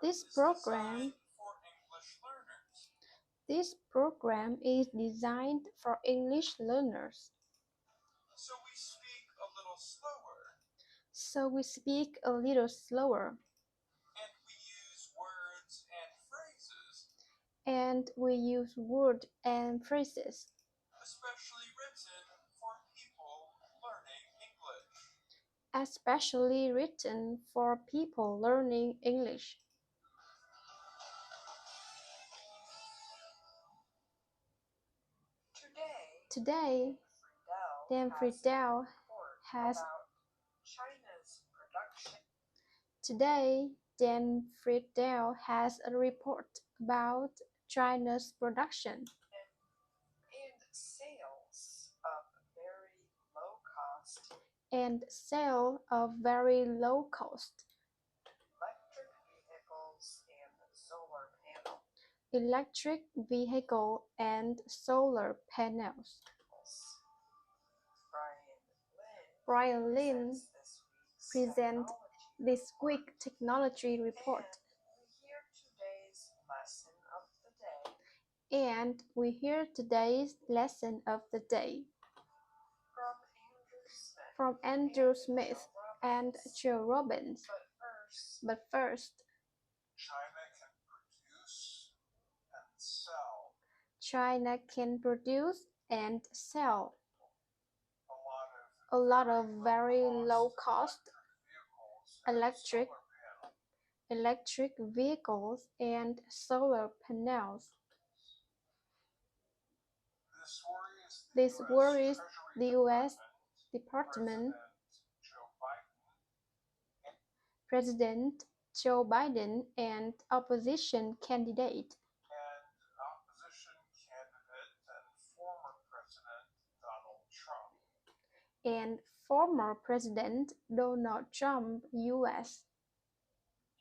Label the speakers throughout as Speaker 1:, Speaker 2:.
Speaker 1: This program This program is designed for English learners. So we speak a little slower. And we use words and phrases. Especially written for people learning English. Today, Dan Friedel has a report about China's production and sale of very low cost electric vehicle and solar panels. Brian Lin presents this week technology report. And we hear today's lesson of the day from Andrew Smith and Joe Robbins. But first, China can produce and sell a lot of very low-cost electric vehicles and solar panels. This worries the U.S. Department President Joe Biden and opposition candidate and former President Donald Trump, U.S.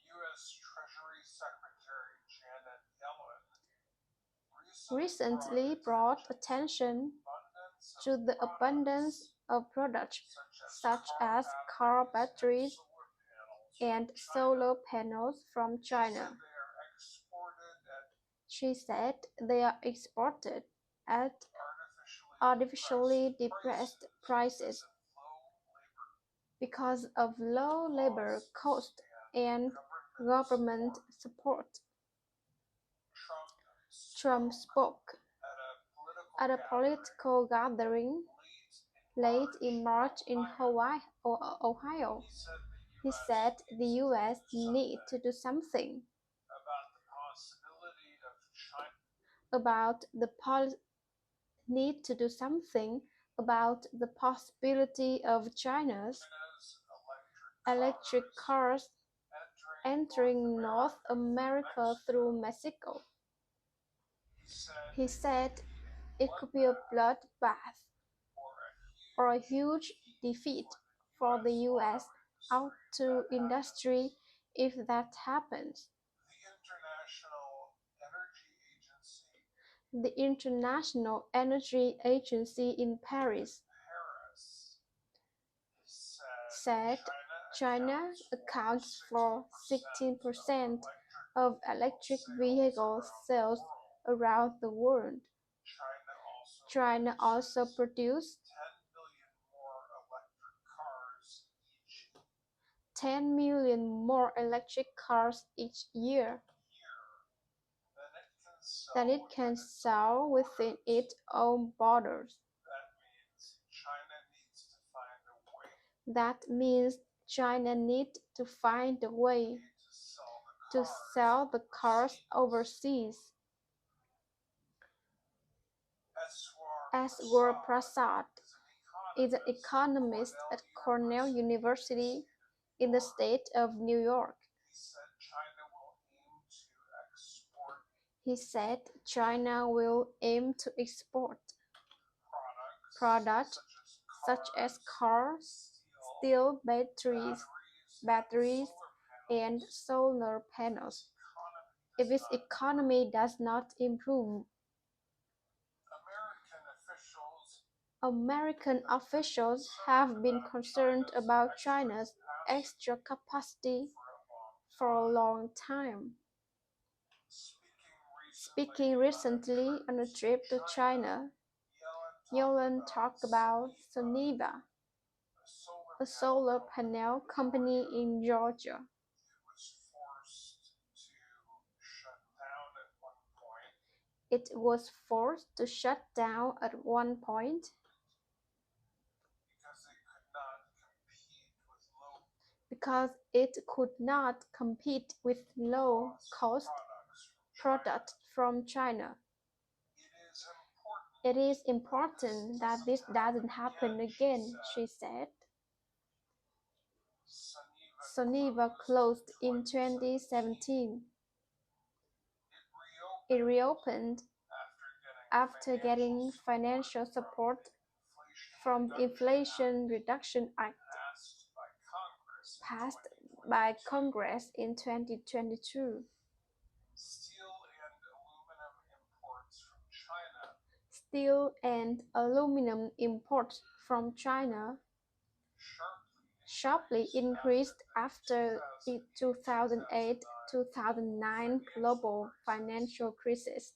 Speaker 1: Treasury Secretary Janet Yellen recently brought attention to the abundance of products such as car batteries and solar panels from China. She said they are exported at artificially depressed prices because of low labor cost and government support. Trump spoke at a political gathering late in March in Ohio. He said the U.S. need to do something about the possibility of China's electric cars entering North America through Mexico. He said it could be a bloodbath or a huge defeat for the U.S. auto industry if that happens. The International Energy Agency in Paris said China accounts for 16% of electric vehicle sales around the world. China also produces 10 million more electric cars each year than it can sell within its own borders. That means China needs to find a way to sell the cars overseas. Aswar Prasad is an economist at Cornell University in the state of New York. He said China will aim to export products such as cars, steel batteries, and solar panels if its economy does not improve. American officials have been concerned about China's extra capacity for a long time. Speaking recently on a trip to China, Yellen talked about Soniva, a solar panel company in Georgia. It was forced to shut down at one point because it could not compete with low-cost products from China. It is important that this doesn't happen again, she said. Soniva closed in 2017. It reopened after getting financial support from the Inflation Reduction Act passed by Congress in 2022. Steel and aluminum imports from China sharply increased after the 2008-2009 global financial crisis.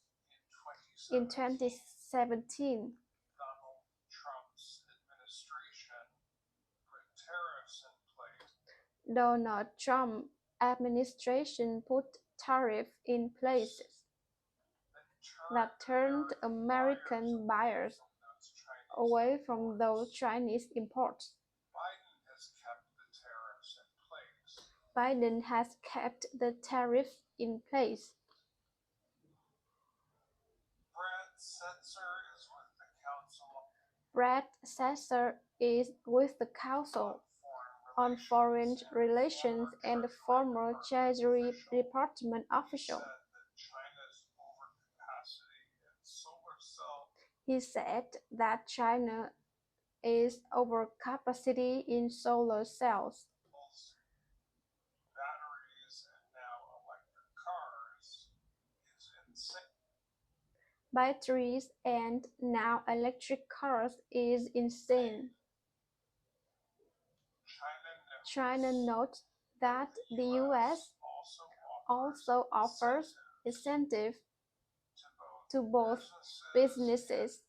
Speaker 1: In 2017, Donald Trump administration put tariffs in place that turned American buyers away from those Chinese imports. Biden has kept the tariffs in place. Brad Setser is with the Council on Foreign Relations and a former Treasury Department official. He said that China is overcapacity in solar cells, batteries, and now electric cars is insane. China notes that the US also offers incentives to both businesses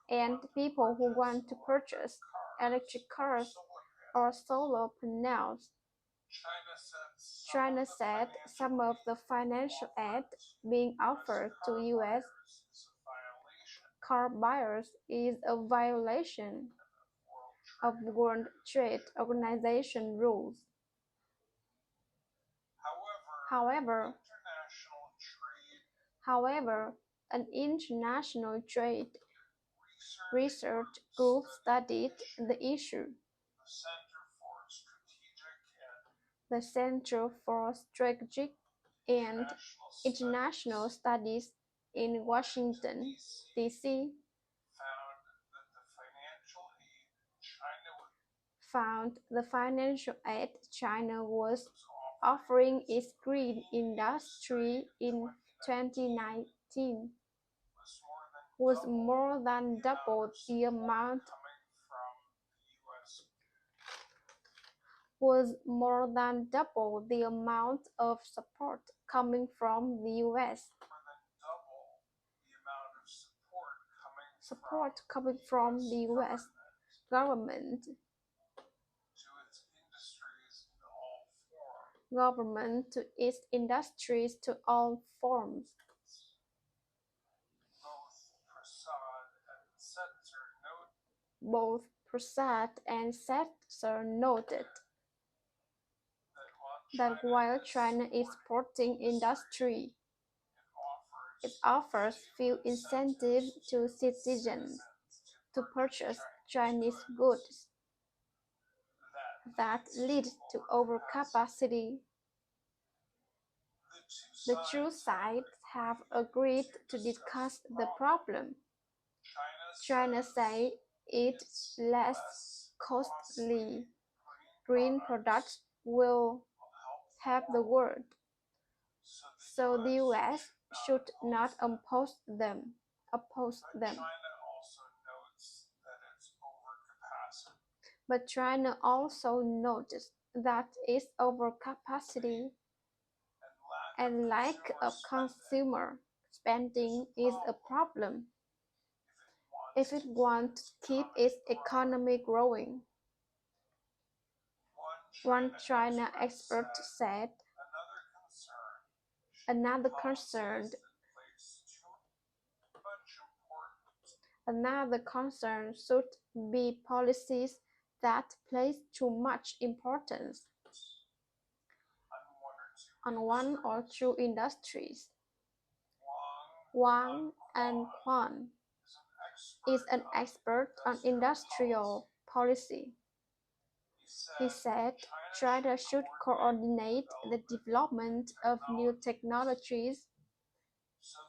Speaker 1: and people who want to purchase electric cars or solar panels. China said some of the financial aid being offered to US car buyers is a violation of World Trade Organization rules. However, an international trade research group studied the issue. The Center for Strategic and International Studies in Washington, D.C. found the financial aid China was offering its green industry in 2019 was more than double the amount of support coming from the US. Support coming from the US government to its industries to all forms. Both Prasad and Setzer noted that while China is supporting industry, it offers few incentives to citizens to purchase Chinese goods that lead to overcapacity. The two sides have agreed to discuss the problem. China says its less costly green products will help the world, so the US should not oppose them. But China also noticed that its overcapacity and lack of consumer spending is a problem if it wants to keep its economy growing. One China expert said. Another concern should be policies that place too much importance on one or two industries. Wang and Quan is an expert on industrial policy. He said China should coordinate the development of new technologies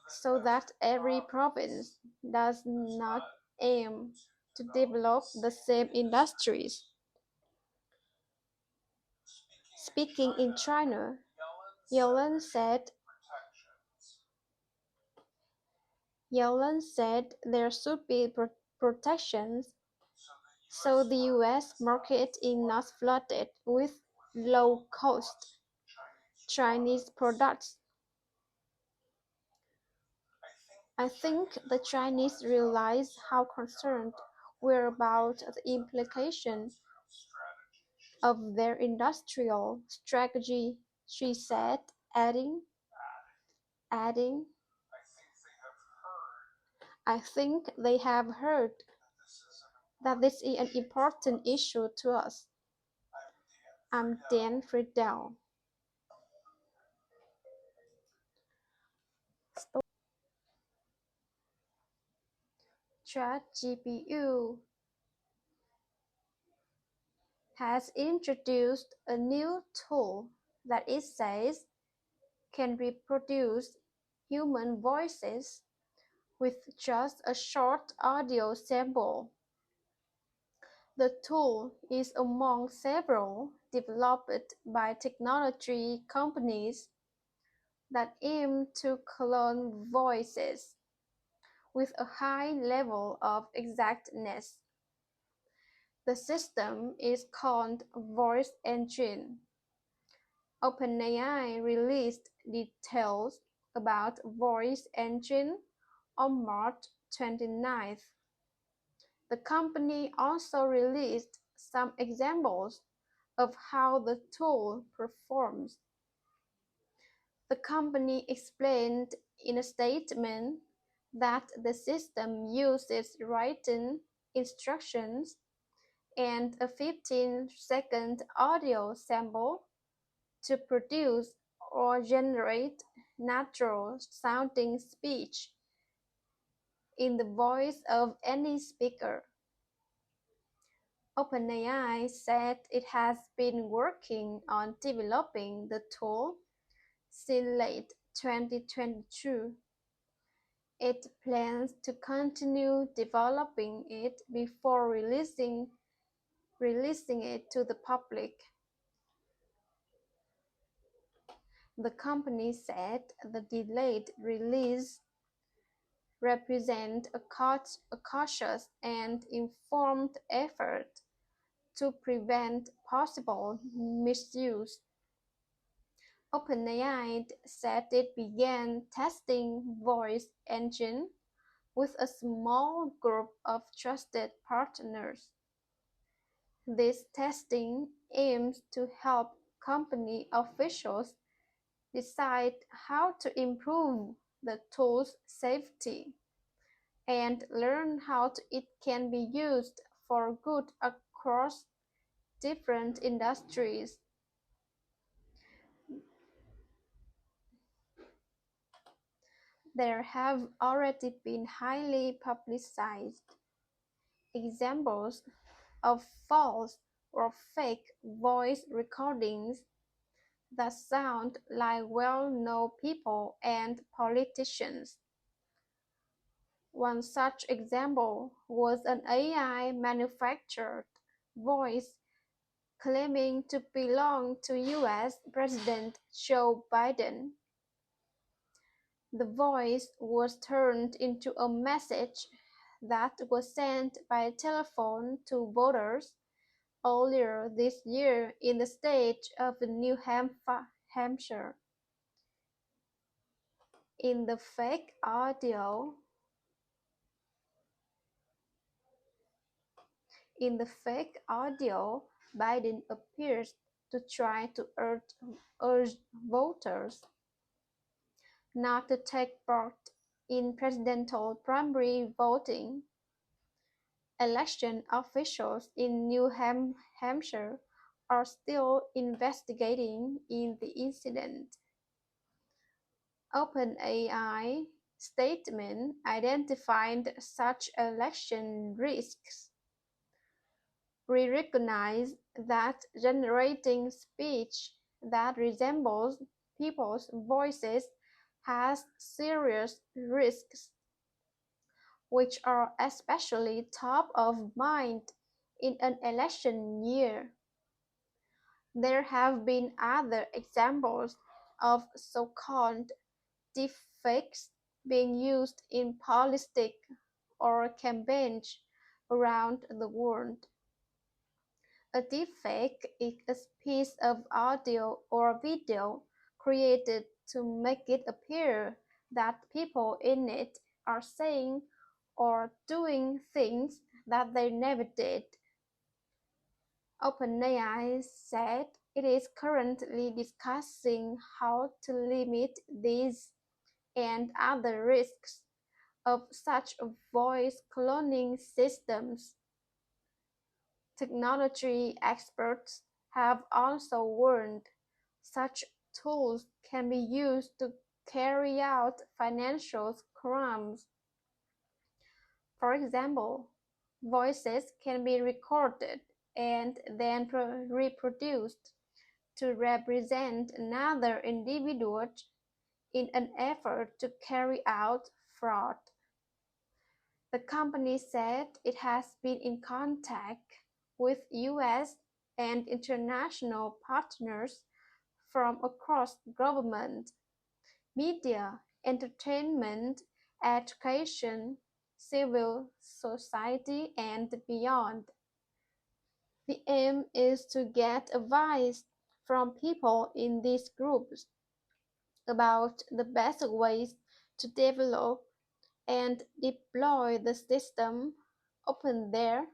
Speaker 1: so that every province does not aim to develop the same industries. Speaking in China, Yellen said there should be protections so the US market is not flooded with low-cost Chinese products. I think the Chinese realize how concerned we're about the implications of their industrial strategy, she said, adding, I think they have heard that this is an important issue to us. I'm Dan Friedel. ChatGPT has introduced a new tool that it says can reproduce human voices with just a short audio sample. The tool is among several developed by technology companies that aim to clone voices with a high level of exactness. The system is called Voice Engine. OpenAI released details about Voice Engine on March 29th. The company also released some examples of how the tool performs. The company explained in a statement that the system uses written instructions and a 15-second audio sample to produce or generate natural-sounding speech in the voice of any speaker. OpenAI said it has been working on developing the tool since late 2022. It plans to continue developing it before releasing it to the public. The company said the delayed release represents a cautious and informed effort to prevent possible misuse. OpenAI said it began testing Voice Engine with a small group of trusted partners. This testing aims to help company officials decide how to improve the tool's safety and learn how it can be used for good across different industries. There have already been highly publicized examples of false or fake voice recordings that sound like well-known people and politicians. One such example was an AI manufactured voice claiming to belong to US President Joe Biden. The voice was turned into a message that was sent by telephone to voters earlier this year in the state of New Hampshire. In the fake audio, Biden appears to try to urge voters not to take part in presidential primary voting. Election officials in New Hampshire are still investigating in the incident. OpenAI statement identified such election risks. We recognize that generating speech that resembles people's voices has serious risks, which are especially top of mind in an election year. There have been other examples of so-called deepfakes being used in politics or campaigns around the world. A deepfake is a piece of audio or video created to make it appear that people in it are saying or doing things that they never did. OpenAI said it is currently discussing how to limit these and other risks of such voice cloning systems. Technology experts have also warned such tools can be used to carry out financial crimes. For example, voices can be recorded and then reproduced to represent another individual in an effort to carry out fraud. The company said it has been in contact with US and international partners from across government, media, entertainment, education, civil society, and beyond. The aim is to get advice from people in these groups about the best ways to develop and deploy the system. OpenAI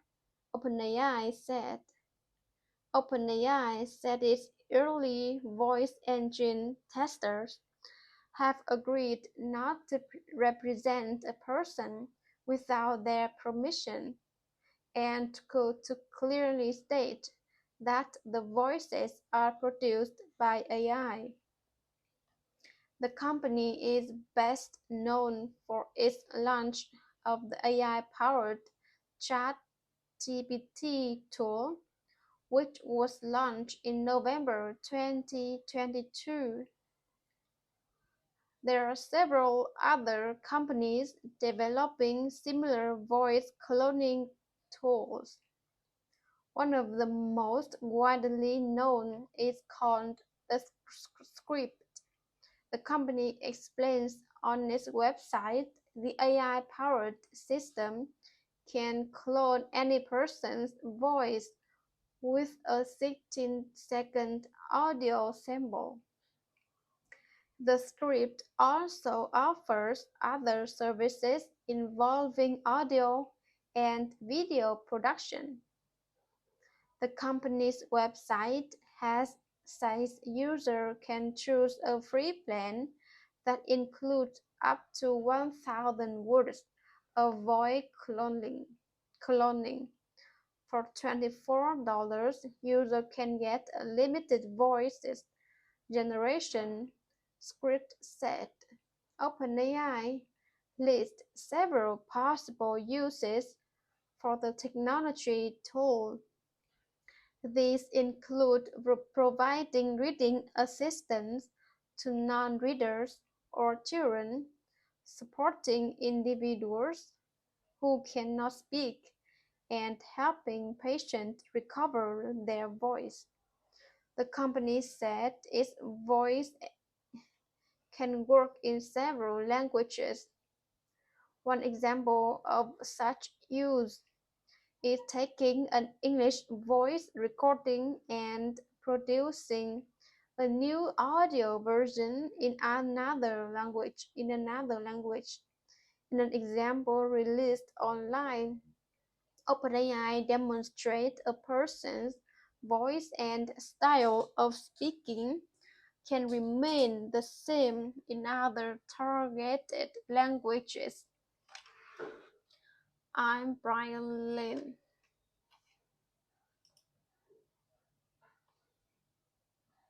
Speaker 1: said. OpenAI said its early voice engine testers have agreed not to represent a person without their permission and to clearly state that the voices are produced by AI. The company is best known for its launch of the AI-powered ChatGPT tool, which was launched in November 2022. There are several other companies developing similar voice cloning tools. One of the most widely known is called the Script. The company explains on its website the AI-powered system can clone any person's voice with a 16-second audio sample. The Script also offers other services involving audio and video production. The company's website says users can choose a free plan that includes up to 1,000 words of voice cloning. For $24, users can get a limited voices generation, Script said. OpenAI lists several possible uses for the technology tool. These include providing reading assistance to non-readers or children, supporting individuals who cannot speak, and helping patients recover their voice. The company said its voice can work in several languages. One example of such use is taking an English voice recording and producing a new audio version in another language. In an example released online, OpenAI demonstrates a person's voice and style of speaking can remain the same in other targeted languages. I'm Brian Lin.